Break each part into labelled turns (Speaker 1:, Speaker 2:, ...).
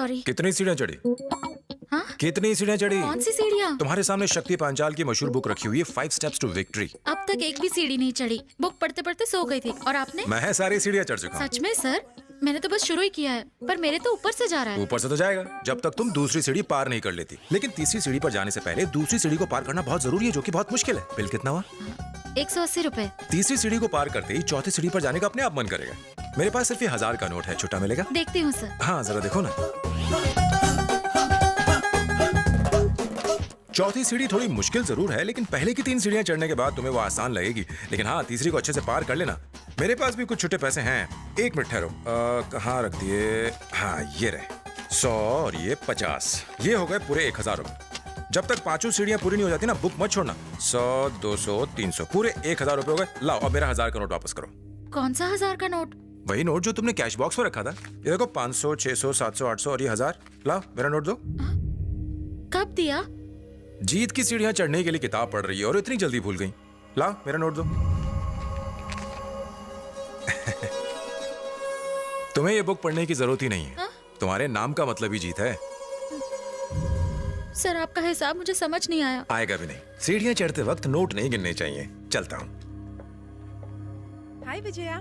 Speaker 1: Sorry.
Speaker 2: कितनी सीढ़ियाँ चढ़ी?
Speaker 1: हाँ?
Speaker 2: कितनी सीढ़ियाँ चढ़ी?
Speaker 1: कौन सी सीढ़ियाँ?
Speaker 2: तुम्हारे सामने शक्ति पांचाल की मशहूर बुक रखी हुई है 5 स्टेप्स टू विक्ट्री।
Speaker 1: अब तक एक भी सीढ़ी नहीं चढ़ी। बुक पढ़ते पढ़ते सो गई थी। और आपने?
Speaker 2: मैं सारी सीढ़ियाँ चढ़ चुका हूँ।
Speaker 1: सच में सर? मैंने तो बस शुरू ही किया है, पर मेरे तो ऊपर से जा रहा है।
Speaker 2: ऊपर से तो जाएगा जब तक तुम दूसरी सीढ़ी पार नहीं कर लेती। लेकिन तीसरी सीढ़ी पर जाने से पहले दूसरी सीढ़ी को पार करना बहुत जरूरी है, जो कि बहुत मुश्किल है। बिल कितना हुआ?
Speaker 1: 180 रुपए।
Speaker 2: तीसरी सीढ़ी को पार करते ही चौथी सीढ़ी पर जाने का अपने आप मन करेगा। मेरे पास सिर्फ 1000 का नोट है, छुट्टा मिलेगा?
Speaker 1: देखती हूँ सर।
Speaker 2: हाँ जरा देखो ना। चौथी सीढ़ी थोड़ी मुश्किल जरूर है, लेकिन पहले की 3 सीढ़ियां चढ़ने के बाद तुम्हें वो आसान लगेगी। लेकिन हाँ, तीसरी को अच्छे से पार कर लेना। मेरे पास भी कुछ छुट्टे पैसे हैं। 1 मिनट ठहरो, कहाँ रख दिए? हाँ ये रहे 100 और ये 50। ये हो गए पूरे 1000 रुपए। जब तक 5 सीढ़ियां पूरी नहीं हो जाती ना, बुक मत छोड़ना। 100, 200, 300 पूरे 1000 रुपए हो गए। लाओ अब मेरा 1000 का नोट वापस करो।
Speaker 1: कौन सा 1000 का नोट?
Speaker 2: वही नोट जो तुमने कैश बॉक्स में रखा था। ये देखो 500, 600, 700, 800 और ये 1000। लाओ मेरा नोट दो।
Speaker 1: कब दिया?
Speaker 2: जीत की सीढ़ियां चढ़ने के लिए किताब पढ़ रही है और इतनी जल्दी भूल गई। लाओ मेरा नोट दो। तुम्हें ये बुक पढ़ने की जरूरत ही नहीं है। तुम्हारे नाम का मतलब ही जीत है।
Speaker 1: सर आपका हिसाब मुझे समझ नहीं आया।
Speaker 2: आएगा भी नहीं। सीढ़ियां चढ़ते वक्त नोट नहीं गिनने चाहिए। चलता हूँ।
Speaker 3: हाय विजया।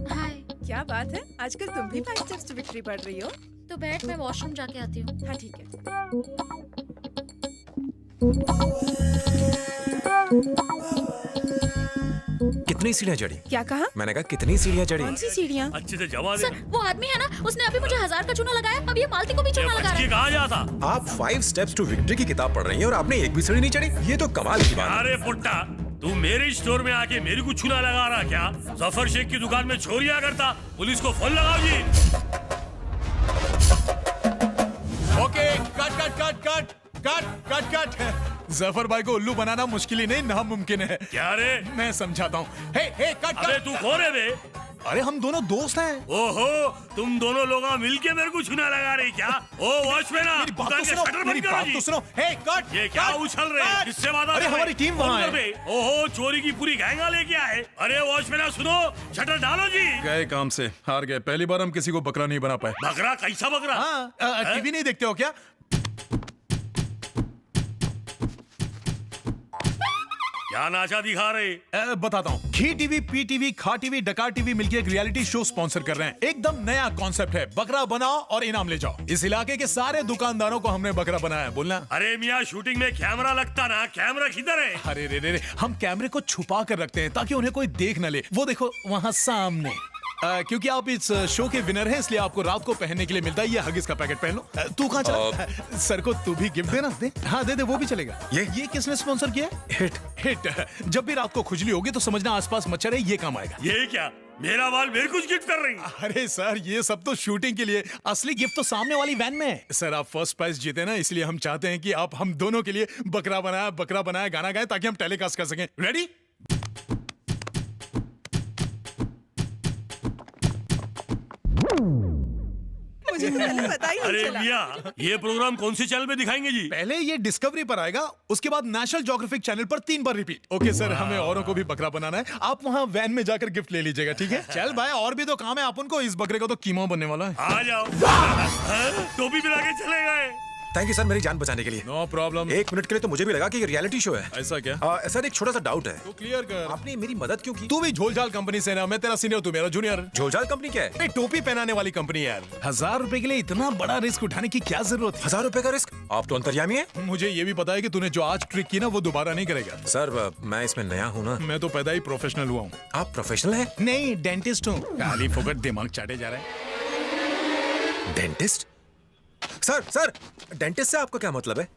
Speaker 1: हाय।
Speaker 3: क्या बात है, आजकल तुम भी 5 स्टेप्स टू विक्ट्री पढ़ रही हो?
Speaker 1: तो बैठ, मैं वॉशरूम जाके आती हूँ।
Speaker 3: हाँ ठीक है।
Speaker 2: कितनी सीढ़ियां चढ़ी?
Speaker 3: क्या कहा?
Speaker 2: मैंने कहा कितनी सीढ़ियां चढ़ी?
Speaker 3: कौन सी सीढ़ियाँ?
Speaker 4: अच्छे से जवाब
Speaker 1: सर वो आदमी है ना, उसने अभी मुझे 1000 का चूना लगाया, अब ये मालती को भी चूना लगा रहा है।
Speaker 4: कहाँ जाता?
Speaker 2: आप 5 स्टेप्स टू विक्ट्री की किताब पढ़ रही हैं और आपने एक भी सीढ़ी नहीं चढ़ी। ये तो कमाल की बात है।
Speaker 4: अरे पुट्टा, तू मेरे स्टोर में आके मेरे को चूना लगा रहा क्या? जफर शेख की दुकान में चोरियां करता। पुलिस को फोन लगाओ जी।
Speaker 5: Okay, cut cut cut cut cut cut cut. Zafar भाई को उल्लू बनाना मुश्किल ही नहीं, नामुमकिन है।
Speaker 4: क्या रे?
Speaker 5: मैं समझाता हूँ। हे हे कट
Speaker 4: अबे
Speaker 5: कट।
Speaker 4: तू कौन है बे?
Speaker 5: अरे हम दोनों दोस्त हैं।
Speaker 4: ओहो, तुम दोनों लोग मिलके मेरे को चूना लगा रही क्या? ओ वॉचमैन,
Speaker 5: मेरी बात
Speaker 4: दुकान
Speaker 5: तो
Speaker 4: के
Speaker 5: सुनो,
Speaker 4: शटर
Speaker 5: मेरी
Speaker 4: बंद करो
Speaker 5: बात
Speaker 4: जी।
Speaker 5: तो सुनो। हे कट।
Speaker 4: ये क्या
Speaker 5: कट,
Speaker 4: उछल रहे?
Speaker 5: कट।
Speaker 4: किससे बात
Speaker 5: अरे हमारी टीम वहाँ है।
Speaker 4: ओहो, चोरी की पूरी गैंगा लेके आए। अरे वॉचमैन सुनो, शटर डालो जी।
Speaker 5: गए काम से, हार गए। पहली बार हम किसी को बकरा नहीं बना पाए।
Speaker 4: बकरा? कैसा बकरा?
Speaker 5: हाँ, टीवी नहीं देखते हो क्या?
Speaker 4: क्या नाचा दिखा रहे?
Speaker 5: बताता हूँ। घी टीवी, पी टीवी, खा टीवी, डकार टीवी मिलकर एक रियलिटी शो स्पॉन्सर कर रहे हैं। एकदम नया कॉन्सेप्ट है, बकरा बनाओ और इनाम ले जाओ। इस इलाके के सारे दुकानदारों को हमने बकरा बनाया है। बोलना।
Speaker 4: अरे मियाँ, शूटिंग में कैमरा लगता ना, कैमरा किधर है?
Speaker 5: अरे रे रे रे, हम कैमरे को छुपा कर रखते हैं ताकि उन्हें कोई देख न ले। वो देखो वहाँ सामने। क्योंकि आप इस शो के विनर हैं, इसलिए आपको रात को पहनने के लिए मिलता है ये हगिस का पैकेट। पहन लो। तू कहाँ चला? सर को तू भी गिफ्ट देना। दे। हाँ दे दे, वो भी चलेगा। ये किसने स्पॉन्सर किया? Hit hit. जब भी रात को खुजली होगी तो समझना आसपास मच्छर है, ये काम आएगा।
Speaker 4: ये क्या? मेरा बाल मेरे कुछ गिफ्ट कर रही?
Speaker 5: अरे सर, ये सब तो शूटिंग के लिए, असली गिफ्ट तो सामने वाली वैन में है। सर आप फर्स्ट प्राइज जीते ना, इसलिए हम चाहते हैं कि आप हम दोनों के लिए बकरा बनाया गाना गाए ताकि हम टेलीकास्ट कर सकें। रेडी?
Speaker 3: मुझे तो पहले पता ही नहीं
Speaker 4: अरे
Speaker 3: चला।
Speaker 4: मियाँ, ये प्रोग्राम कौन से चैनल पे दिखाएंगे जी?
Speaker 5: पहले ये डिस्कवरी पर आएगा, उसके बाद नेशनल ज्योग्राफिक चैनल पर 3 बार रिपीट। ओके सर, हमें औरों को भी बकरा बनाना है। आप वहाँ वैन में जाकर गिफ्ट ले लीजिएगा, ठीक है? चल भाई, और भी तो काम है अपन को। इस बकरे को तो कीमा बनने वाला है।
Speaker 4: आ जाओ। हाँ? टोपी पिला के चले गए।
Speaker 2: थैंक यू सर, मेरी जान बचाने के लिए।
Speaker 5: No problem.
Speaker 2: 1 मिनट के लिए तो मुझे भी लगा कि ये रियलिटी शो है।
Speaker 5: ऐसा क्या?
Speaker 2: सर एक छोटा सा डाउट है।
Speaker 5: तो क्लियर कर।
Speaker 2: आपने मेरी मदद क्यों की?
Speaker 5: तू भी झोलझाल कंपनी से ना, मैं तेरा सीनियर, तू मेरा जूनियर।
Speaker 2: झोलझाल कंपनी क्या है?
Speaker 5: अरे टोपी पहनाने वाली कंपनी यार। 1000 रुपए के लिए इतना बड़ा रिस्क उठाने की क्या जरूरत है?
Speaker 2: 1000 रुपए का रिस्क? आप तो अंतर्यामी है।
Speaker 5: मुझे ये भी पता है कि तूने जो आज ट्रिक की ना, वो दोबारा नहीं करेगा।
Speaker 2: सर मैं इसमें नया हूँ ना।
Speaker 5: मैं तो पैदा ही प्रोफेशनल हुआ हूँ।
Speaker 2: आप प्रोफेशनल हैं?
Speaker 5: नहीं, डेंटिस्ट हूँ। खाली फोकट दिमाग चाटे जा रहा है।
Speaker 2: डेंटिस्ट? सर डेंटिस्ट से आपका क्या मतलब है?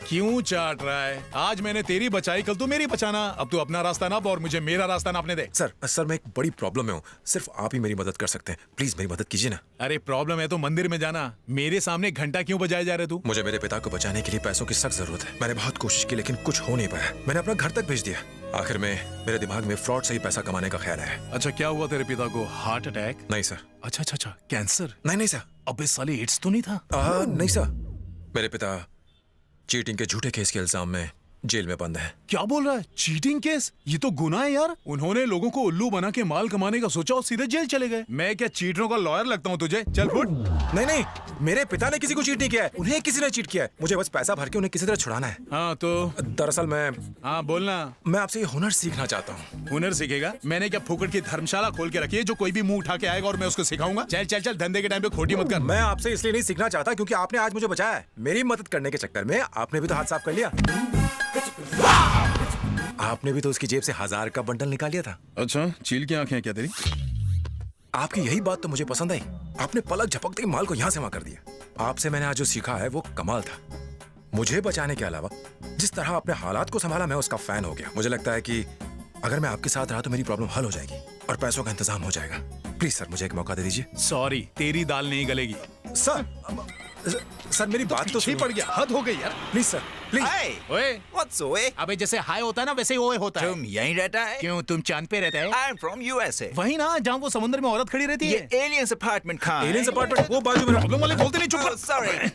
Speaker 5: क्यों चाट रहा है? आज मैंने तेरी बचाई, कल तू मेरी बचाना। अब तू अपना रास्ता नाप और मुझे मेरा रास्ता नापने दे।
Speaker 2: सर मैं एक बड़ी प्रॉब्लम में हूँ। सिर्फ आप ही मेरी मदद कर सकते हैं। प्लीज मेरी मदद कीजिए ना।
Speaker 5: अरे प्रॉब्लम है तो मंदिर में जाना। मेरे सामने घंटा क्यों बजाए जा रहे तू?
Speaker 2: मुझे मेरे पिता को बचाने के लिए पैसों की सख्त जरूरत है। मैंने बहुत कोशिश की लेकिन कुछ हो नहीं पाया। मैंने अपना घर तक भेज दिया। आखिर में मेरे दिमाग में फ्रॉड से ही पैसा कमाने का ख्याल है।
Speaker 5: अच्छा, क्या हुआ तेरे पिता को? Heart attack?
Speaker 2: नहीं सर।
Speaker 5: अच्छा, कैंसर?
Speaker 2: नहीं सर।
Speaker 5: अबे साले, एड्स तो नहीं था?
Speaker 2: नहीं सर। मेरे पिता चीटिंग के झूठे केस के इल्जाम में जेल में बंद है।
Speaker 5: क्या बोल रहा है? Cheating case? ये तो गुनाह है यार। उन्होंने लोगों को उल्लू बना के माल कमाने का सोचा और सीधे जेल चले गए। मैं क्या चीटरों का लॉयर लगता हूँ तुझे? चल फुट।
Speaker 2: नहीं नहीं, मेरे पिता ने किसी को चीट नहीं किया है, उन्हें किसी ने चीट किया है। मुझे बस पैसा भर के उन्हें किसी तरह छुड़ाना है।
Speaker 5: हाँ तो
Speaker 2: दरअसल
Speaker 5: हाँ बोलना।
Speaker 2: मैं आपसे ये हुनर सीखना चाहता हूँ।
Speaker 5: हुनर सीखेगा? मैंने क्या फुकट की धर्मशाला खोल के रखी है जो कोई भी मुंह उठा के आएगा और मैं उसको सिखाऊंगा? चल चल चल, धंधे के टाइम पे खोटी मत कर।
Speaker 2: मैं आपसे इसलिए नहीं सीखना चाहता क्योंकि आपने आज मुझे बचाया है। मेरी मदद करने के चक्कर में आपने भी तो हाथ साफ कर लिया। आपने भी तो उसकी जेब से 1000 का बंडल निकाल लिया था।
Speaker 5: अच्छा, चील की आंखें क्या तेरी?
Speaker 2: आपकी यही बात तो मुझे पसंद आई। आपने पलक झपकते ही माल को यहाँ से वहां कर दिया। आपसे मैंने आज जो सीखा है वो कमाल था। मुझे बचाने के अलावा जिस तरह आपने हालात को संभाला, मैं उसका फैन हो गया। मुझे लगता है कि अगर मैं आपके साथ रहा तो मेरी प्रॉब्लम हल हो जाएगी और पैसों का इंतजाम हो जाएगा। प्लीज सर, मुझे एक मौका दे दीजिए।
Speaker 5: सॉरी, तेरी दाल नहीं गलेगी।
Speaker 2: सर मेरी बात तो
Speaker 5: पीछे पड़ गया, हद हो गई यार।
Speaker 2: Please sir, please.
Speaker 5: ओए,
Speaker 6: What's ओए?
Speaker 5: अबे जैसे हाय होता है ना वैसे ही ओए होता है।
Speaker 6: तुम यहीं रहता है?
Speaker 5: क्यों, तुम चांद पे रहता है?
Speaker 6: I'm from USA.
Speaker 5: वही ना जहाँ वो समुद्र में औरत खड़ी रहती
Speaker 6: ये
Speaker 5: है।
Speaker 6: aliens apartment कहाँ है?
Speaker 2: एलियंस अपार्टमेंट वो बाजू में।
Speaker 5: प्रॉब्लम वाले बोलते नहीं, चुप
Speaker 6: Oh,
Speaker 5: कर।
Speaker 6: sorry.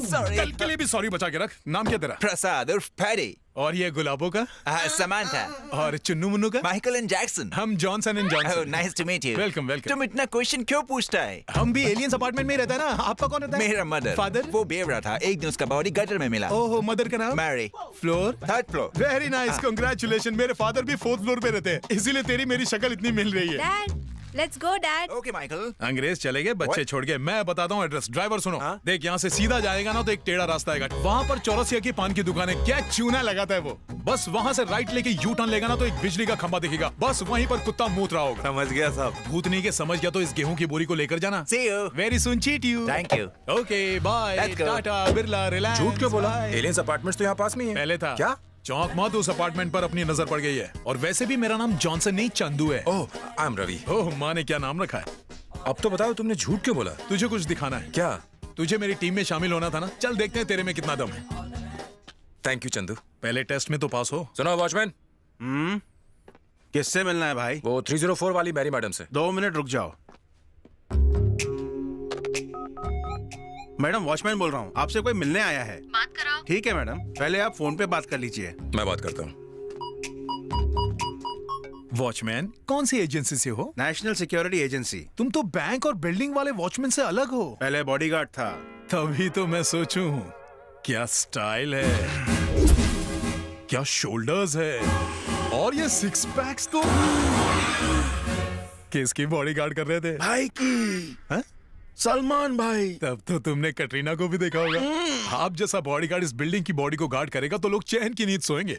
Speaker 6: Sorry.
Speaker 5: कल के लिए भी सॉरी बचा के रख। नाम क्या तेरा?
Speaker 6: प्रसाद उर्फ पैडी।
Speaker 5: और ये गुलाबों का?
Speaker 6: Samantha.
Speaker 5: और चुन्नू मुन्नू का?
Speaker 6: Michael and Jackson.
Speaker 5: हम Johnson and
Speaker 6: Oh,
Speaker 5: Johnson.
Speaker 6: nice to meet you.
Speaker 5: Welcome, welcome.
Speaker 6: तुम इतना क्वेश्चन क्यों पूछता है?
Speaker 5: हम भी एलियंस अपार्टमेंट में ही रहता है ना। आपका कौन रहता है?
Speaker 6: मेरा मदर।
Speaker 5: फादर?
Speaker 6: वो बेवड़ा था, एक दिन उसका बॉडी गटर में मिला।
Speaker 5: ओहो, मदर का नाम?
Speaker 6: Mary.
Speaker 5: Floor?
Speaker 6: Third floor.
Speaker 5: Very nice, congratulation. मेरे फादर भी 4th फ्लोर पे रहते हैं, इसीलिए तेरी मेरी शक्ल इतनी मिल रही है।
Speaker 3: Dad, let's go dad.
Speaker 6: Okay Michael.
Speaker 5: अंग्रेज चले गए, बच्चे छोड़ गए। मैं बताता हूँ एड्रेस। ड्राइवर सुनो, देख यहाँ से सीधा जाएगा ना तो एक टेढ़ा रास्ता आएगा। वहाँ पर चौरसिया की पान की दुकान है। क्या चूना लगाता है वो। बस वहाँ से राइट लेके यू टर्न लेगा ना तो एक बिजली का खंबा दिखेगा। बस वहीं पर कुत्ता मूत रहा होगा।
Speaker 6: समझ गया साहब।
Speaker 5: भूतनी के समझ गया तो इस गेहूं की बोरी को लेकर जाना।
Speaker 6: See you.
Speaker 5: Very soon cheat you.
Speaker 6: Thank you.
Speaker 5: Okay bye.
Speaker 6: Let's go.
Speaker 5: Tata, Birla, Reliance.
Speaker 2: झूठ क्यों बोला?
Speaker 5: Bye.
Speaker 2: एलियंस अपार्टमेंट्स तो यहाँ पास में ही है।
Speaker 5: पहले था।
Speaker 2: क्या?
Speaker 5: चौंक मत, उस अपार्टमेंट पर अपनी नजर पड़ गई है। और वैसे भी मेरा नाम जॉनसन नहीं चंदू है।
Speaker 2: ओह, आई एम रवि।
Speaker 5: ओह, माँ ने क्या नाम रखा है?
Speaker 2: अब तो बताओ, तुमने झूठ क्यों बोला?
Speaker 5: तुझे कुछ दिखाना है
Speaker 2: क्या?
Speaker 5: तुझे मेरी टीम में शामिल होना था ना। चल देखते हैं तेरे में कितना दम है।
Speaker 2: Thank you Chandu.
Speaker 5: पहले टेस्ट में तो पास हो।
Speaker 2: सुनो वॉचमैन,
Speaker 7: किससे मिलना है भाई?
Speaker 2: वो 304 वाली मैरी मैडम से।
Speaker 7: 2 मिनट रुक जाओ। मैडम, वॉचमैन बोल रहा हूँ, आपसे कोई मिलने आया है।
Speaker 1: बात कराओ।
Speaker 7: ठीक है मैडम, पहले आप फोन पे बात कर लीजिए।
Speaker 2: मैं बात करता हूँ।
Speaker 5: वॉचमैन, कौन सी एजेंसी से हो?
Speaker 7: National security agency.
Speaker 5: तुम तो बैंक और बिल्डिंग वाले वॉचमैन से अलग हो।
Speaker 7: पहले बॉडीगार्ड था।
Speaker 5: तभी तो मैं सोचूं, क्या स्टाइल है, क्या शोल्डर्स है, और ये 6 पैक्स तो किसकी बॉडीगार्ड कर रहे थे?
Speaker 7: भाई की।
Speaker 5: हाँ?
Speaker 7: सलमान भाई।
Speaker 5: तब तो तुमने कटरीना को भी देखा होगा। आप जैसा बॉडीगार्ड इस बिल्डिंग की बॉडी को गार्ड करेगा तो लोग चैन की नींद सोएंगे।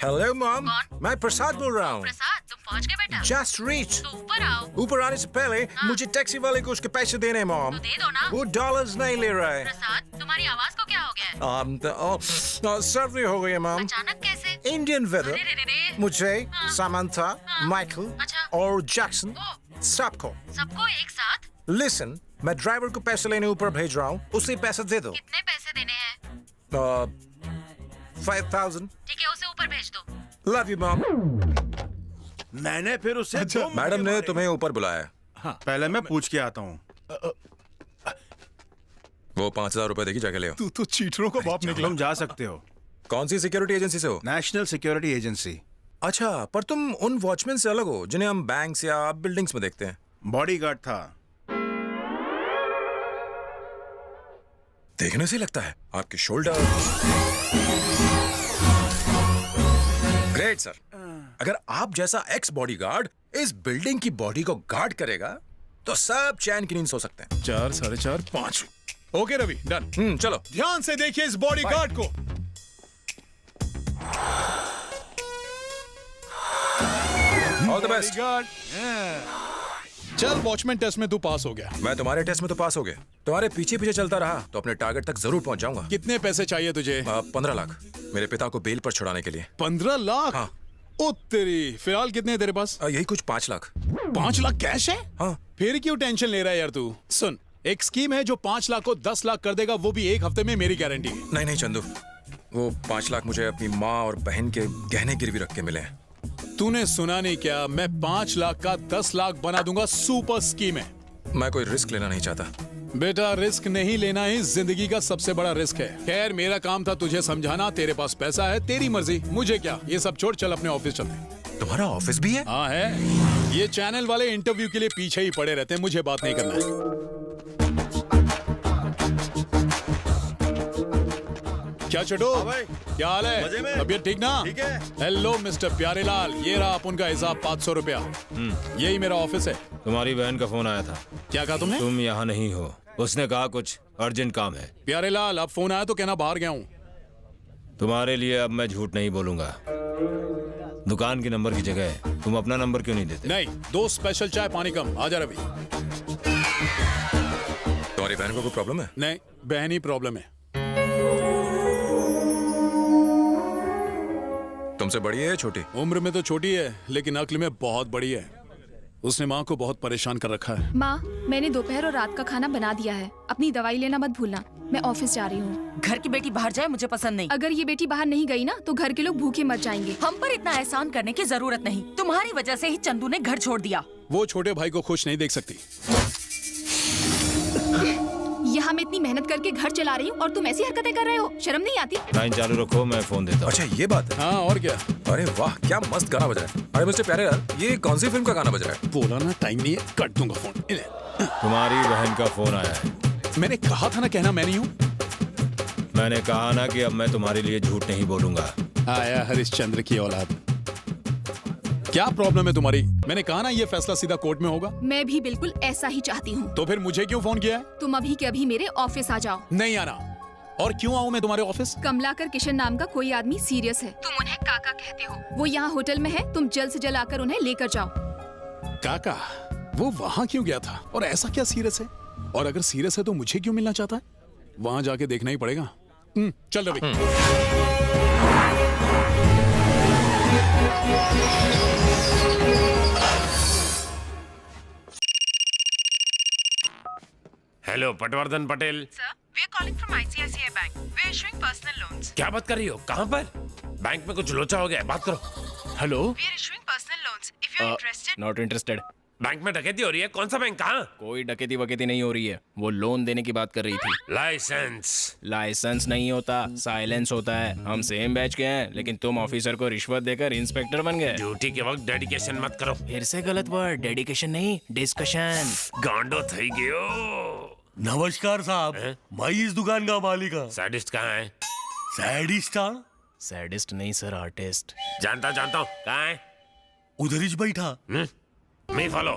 Speaker 2: हेलो मॉम, मैं प्रसाद बोल रहा हूँ।
Speaker 1: प्रसाद, तुम पहुंच गए बेटा?
Speaker 2: Just reach.
Speaker 1: तो ऊपर आओ।
Speaker 2: ऊपर आने से पहले मुझे टैक्सी वाले को उसके पैसे देने हैं मॉम।
Speaker 1: तो दे दो ना।
Speaker 2: वो डॉलर्स नहीं ले रहा है।
Speaker 1: प्रसाद, तुम्हारी आवाज को क्या हो गया है?
Speaker 2: सर्दी हो गई है मॉम।
Speaker 1: अचानक कैसे?
Speaker 2: इंडियन वेदर
Speaker 1: अरे रे रे रे।
Speaker 2: मुझे, सामंथा, माइकल
Speaker 1: अच्छा।
Speaker 2: और जैक्सन सबको।
Speaker 1: सबको एक साथ?
Speaker 2: लिसन, मैं ड्राइवर को पैसे लेने ऊपर भेज रहा हूँ, उसे पैसे दे दो।
Speaker 1: कितने पैसे देने हैं?
Speaker 2: 5000।
Speaker 1: ठीक है, उसे ऊपर भेज दो।
Speaker 2: Love you mom.
Speaker 7: मैंने फिर उससे दो
Speaker 2: मैडम ने तुम्हें ऊपर बुलाया।
Speaker 7: पहले मैं पूछ के आता हूँ।
Speaker 2: वो 5000 रुपए देगी, जाके ले आओ।
Speaker 5: तू तो चीटरों का बाप निकला।
Speaker 7: तुम जा सकते हो।
Speaker 2: कौन सी सिक्योरिटी एजेंसी से हो?
Speaker 7: National security agency.
Speaker 2: अच्छा, पर तुम उन वॉचमैन से अलग हो जिन्हें हम बैंक्स या बिल्डिंग्स में देखते हैं।
Speaker 7: बॉडीगार्ड था।
Speaker 2: देखने से लगता है आपके शोल्डर। Great sir. अगर आप जैसा एक्स बॉडीगार्ड इस बिल्डिंग की बॉडी को गार्ड करेगा तो सब चैन की नींद सो सकते हैं।
Speaker 5: 4, 4.5, 5। Okay Ravi, done.
Speaker 2: चलो।
Speaker 5: ध्यान से देखिए इस बॉडीगार्ड को।
Speaker 2: All the best.
Speaker 5: बॉडीगार्ड। चल, वॉचमैन टेस्ट में तू पास हो गया।
Speaker 2: मैं तुम्हारे टेस्ट में तो पास हो गया। तुम्हारे पीछे पीछे चलता रहा तो अपने टारगेट तक जरूर पहुंच जाऊंगा।
Speaker 5: कितने पैसे चाहिए तुझे?
Speaker 2: 15 लाख मेरे पिता को बेल पर छुड़ाने के लिए।
Speaker 5: 15 लाख?
Speaker 2: हाँ।
Speaker 5: ओ तेरी, फिलहाल कितने हैं तेरे पास?
Speaker 2: यही कुछ 5 लाख।
Speaker 5: 5 लाख कैश है?
Speaker 2: हाँ।
Speaker 5: फिर क्यों टेंशन ले रहा है यार तू? सुन, एक स्कीम है जो 5 लाख को 10 लाख कर देगा, वो भी 1 हफ्ते में, मेरी गारंटी है।
Speaker 2: नहीं नहीं चंदू, वो 5 लाख मुझे अपनी माँ और बहन के गहने गिरवी रख के मिले हैं।
Speaker 5: तूने सुना नहीं क्या? मैं 5 लाख का 10 लाख बना दूंगा। सुपर स्कीम है।
Speaker 2: मैं कोई रिस्क लेना नहीं चाहता।
Speaker 5: बेटा रिस्क नहीं लेना ही जिंदगी का सबसे बड़ा रिस्क है। खैर मेरा काम था तुझे समझाना, तेरे पास पैसा है, तेरी मर्जी, मुझे क्या। ये सब छोड़, चल अपने ऑफिस चलते।
Speaker 2: तुम्हारा ऑफिस भी है?
Speaker 5: हाँ है। ये चैनल वाले इंटरव्यू के लिए पीछे ही पड़े रहते हैं, मुझे बात नहीं करना है। क्या चटो,
Speaker 7: भाई।
Speaker 5: क्या हाल
Speaker 7: मजे
Speaker 5: है?
Speaker 7: में?
Speaker 5: तबीयत ठीक ना?
Speaker 7: ठीक है।
Speaker 5: हेलो मिस्टर प्यारेलाल, ये रहा अपन का हिसाब 500 रुपया। यही मेरा ऑफिस है।
Speaker 8: तुम्हारी बहन का फोन आया था।
Speaker 5: क्या कहा तुमने?
Speaker 8: तुम यहाँ नहीं हो, उसने कहा कुछ अर्जेंट काम है।
Speaker 5: प्यारेलाल अब फोन आया तो कहना बाहर गया हूँ।
Speaker 8: तुम्हारे लिए अब मैं झूठ नहीं बोलूंगा। दुकान के नंबर की जगह तुम अपना नंबर क्यों नहीं देते?
Speaker 5: नहीं, 2 स्पेशल चाय पानी कम। आजा रवि।
Speaker 2: तुम्हारी बहन को कोई प्रॉब्लम है?
Speaker 5: नहीं, बहन ही प्रॉब्लम है।
Speaker 2: तुमसे बड़ी है या छोटी?
Speaker 5: उम्र में तो छोटी है लेकिन अक्ल में बहुत बड़ी है। उसने माँ को बहुत परेशान कर रखा है।
Speaker 3: माँ, मैंने दोपहर और रात का खाना बना दिया है। अपनी दवाई लेना मत भूलना। मैं ऑफिस जा रही हूँ।
Speaker 9: घर की बेटी बाहर जाए मुझे पसंद नहीं।
Speaker 3: अगर ये बेटी बाहर नहीं गई ना तो घर के लोग भूखे मर जाएंगे।
Speaker 9: हम पर इतना एहसान करने की जरूरत नहीं। तुम्हारी वजह से ही चंदू ने घर छोड़ दिया।
Speaker 5: वो छोटे भाई को खुश नहीं देख सकती।
Speaker 3: यहाँ मैं इतनी मेहनत करके घर चला रही हूँ और तुम ऐसी हरकतें कर रहे हो, शर्म नहीं आती?
Speaker 8: लाइन चालू रखो, मैं फोन देता हूँ।
Speaker 2: अच्छा ये बात है।
Speaker 5: हाँ और क्या।
Speaker 2: अरे वाह, क्या मस्त गाना बज रहा है। अरे मिस्टर प्यारेलाल, ये कौन सी फिल्म का गाना बज रहा है?
Speaker 5: बोला ना टाइम नहीं है, कट दूंगा फोन।
Speaker 8: तुम्हारी बहन का फोन आया है।
Speaker 5: मैंने कहा था ना कहना मैं नहीं हूँ।
Speaker 8: मैंने कहा ना कि अब मैं तुम्हारे लिए झूठ नहीं बोलूंगा।
Speaker 5: आया हरिश्चंद्र की औलाद। क्या प्रॉब्लम है तुम्हारी? मैंने कहा ना ये फैसला सीधा कोर्ट में होगा।
Speaker 3: मैं भी बिल्कुल ऐसा ही चाहती हूँ।
Speaker 5: तो फिर मुझे क्यों फोन किया है?
Speaker 3: तुम अभी के अभी मेरे ऑफिस आ जाओ।
Speaker 5: नहीं आना। और क्यों आऊँ मैं तुम्हारे ऑफिस?
Speaker 3: कमलाकर किशन नाम का कोई आदमी सीरियस है। तुम उन्हें काका कहते हो। वो यहाँ होटल में है, तुम जल्द से जल्द आकर उन्हें लेकर जाओ।
Speaker 5: काका, वो वहाँ क्यों गया था और ऐसा क्या सीरियस है? और अगर सीरियस है तो मुझे क्यों मिलना चाहता है? वहाँ जाके देखना ही पड़ेगा। चल Ravi.
Speaker 4: Hello Patwardhan Patel.
Speaker 10: Sir, we are calling from ICICI Bank. We are issuing personal loans.
Speaker 4: क्या बात कर रही हो? कहाँ पर? बैंक में कुछ लोचा हो गया है, बात करो।
Speaker 5: Hello.
Speaker 10: We are issuing personal loans. If you are interested,
Speaker 11: not interested.
Speaker 4: Bank में डकैती हो रही है? कौन सा बैंक? कहाँ?
Speaker 11: कोई डकैती वकैती नहीं हो रही है। वो लोन देने की बात कर रही थी।
Speaker 4: लाइसेंस।
Speaker 11: लाइसेंस नहीं होता, साइलेंस होता है। हम सेम बैच के हैं, लेकिन तुम ऑफिसर को रिश्वत देकर इंस्पेक्टर बन गए।
Speaker 4: ड्यूटी के वक्त डेडिकेशन मत करो।
Speaker 11: फिर से गलत वर्ड, डेडिकेशन नहीं, डिस्कशन।
Speaker 4: गांडो थई गयो।
Speaker 12: नमस्कार साहब, मैं इस दुकान का मालिक हूँ।
Speaker 4: सैडिस्ट कहाँ है?
Speaker 12: सैडिस्ट हाँ?
Speaker 11: सैडिस्ट नहीं सर, आर्टिस्ट।
Speaker 4: जानता हूँ। कहाँ है?
Speaker 12: उधर ही बैठा।
Speaker 4: मी फॉलो।